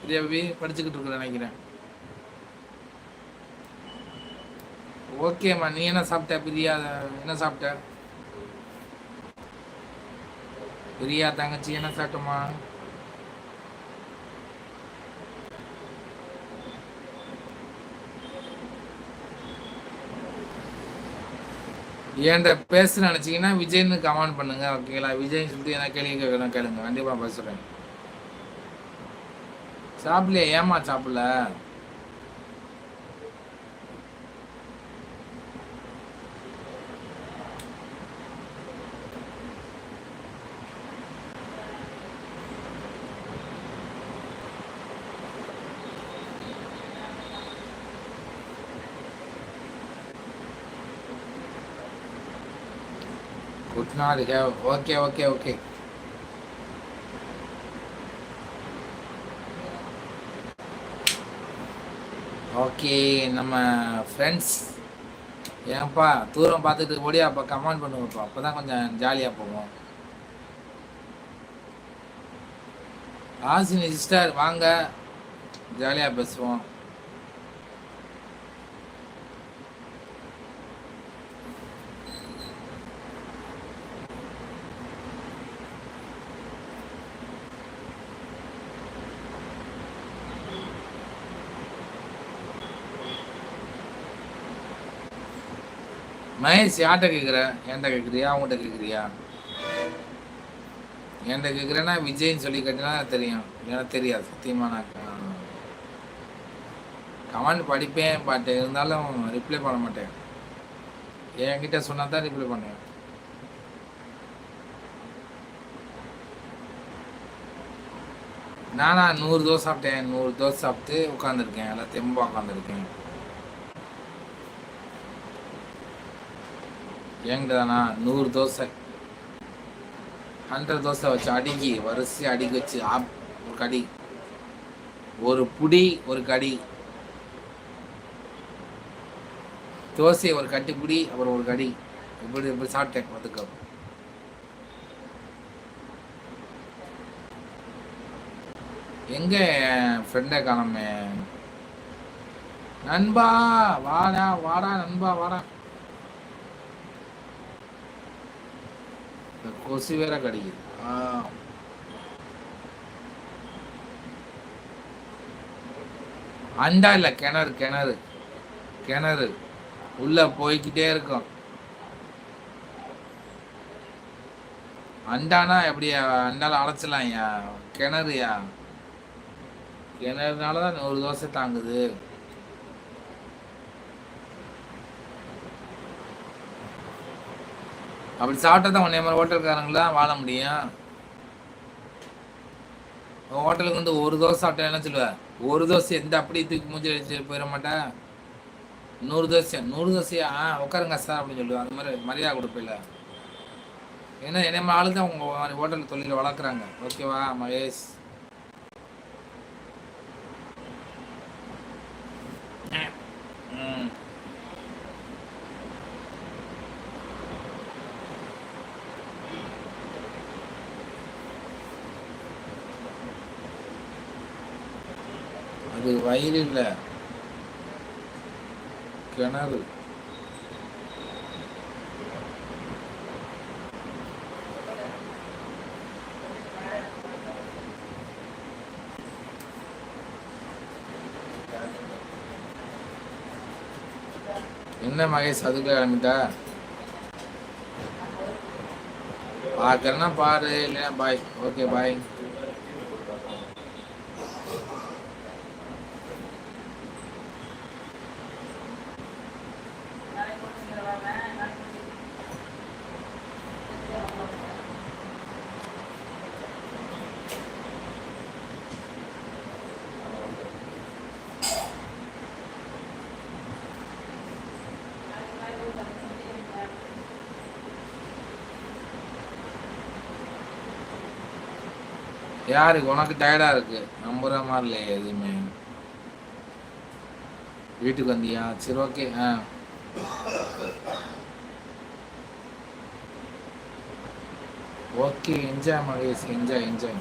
பிரியாபி படிச்சுக்கிட்டு இருக்க நினைக்கிறேன். ஓகேம்மா, நீ என்ன சாப்பிட்ட பிரியா? என்ன சாப்பிட்ட பிரியா தங்கச்சி? என்ன சாப்பிட்டோமா? ஏன்ட பேச நினைச்சீங்கன்னா விஜய்னு கமெண்ட் பண்ணுங்க. ஓகேங்களா? விஜய் சொல்லிட்டு என்ன கேள்வி கேட்கணும் கேளுங்க, கண்டிப்பா பேசுறேன். சாப்பிடலையா? ஏமா சாப்பிடல? Could not. Okay okay okay. Okay நம்ம ஃப்ரெண்ட்ஸ், ஏன்ப்பா தூரம் பார்த்துட்டு ஓடியாப்பா கமெண்ட் பண்ணுங்கப்பா, அப்போ தான் கொஞ்சம் ஜாலியாக போவோம். ஆசினி சிஸ்டர் வாங்க, ஜாலியாக பேசுவோம். மகேஷ் யார்கிட்ட கேட்குற? என்கிட்ட கேட்குறியா அவங்ககிட்ட கேட்குறியா? என்கிட்ட கேட்குறேன்னா விஜய்ன்னு சொல்லி கேட்டீங்கன்னா தெரியும், எனக்கு தெரியாது சத்தியமாக. நான் கமெண்ட் படிப்பேன், பட் இருந்தாலும் ரிப்ளை பண்ண மாட்டேன். என்கிட்ட சொன்னா தான் ரிப்ளை பண்ணுவேன். நானா 100 தோசை சாப்பிட்டேன். 100 தோசை சாப்பிட்டு உட்காந்துருக்கேன், எல்லாம் தெம்பா உட்காந்துருக்கேன். என்கிட்ட தானா 100 தோசை, 100 தோசை வச்சு அடுக்கி வரிசையாக அடுக்கி வச்சு ஒரு கடி, ஒரு புடி, ஒரு கடி தோசை, ஒரு கட்டி புடி, அப்புறம் ஒரு கடி, இப்படி இப்படி சாப்பிட்டேன். பார்த்துக்கோ. எங்க ஃப்ரெண்டை காணோமே? நண்பா வாடா வாடா, நண்பா வாடா. கொசு வேற கடிக்குது. அண்டா இல்ல, கிணறு கிணறு கிணறு உள்ள போய்கிட்டே இருக்கும். அண்டானா எப்படி அண்டால அடைச்சலாம்? ஐயா கிணறுயா, கிணறுனாலதான் 100 தோசை தாங்குது. அப்படி சாப்பிட்டா தான் உன்னை மாதிரி ஹோட்டல்காரங்களாம் வாழ முடியும். ஹோட்டலுக்கு வந்து ஒரு தோசை சாப்பிட்டா என்ன சொல்லுவேன்? ஒரு தோசை எந்த அப்படியே தூக்கி மூஞ்சி வச்சு போயிட மாட்டேன். 100 தோசை, 100 தோசையா உட்காருங்க சார் அப்படின்னு சொல்லுவேன். அந்த மாதிரி மரியாதை கொடுப்பில்ல. ஏன்னா என்ன ஆளு தான் உங்க ஹோட்டல் தொழில வளர்க்குறாங்க. ஓகேவா மகேஷ்? அது வயிறு இல்ல, கிணறு. என்ன மகேஷ் அதுக்கு கிளம்பிட்டா? பார்க்கறேன்னா பாரு, இல்லையா பாய். Okay bye. யாருக்கு? உனக்கு டயர்டா இருக்கு, நம்புற மாதிரி இல்லையே எதுவுமே. வீட்டுக்கு வந்தியா? சரி okay. Okay, enjoy Mahesh, enjoy enjoy.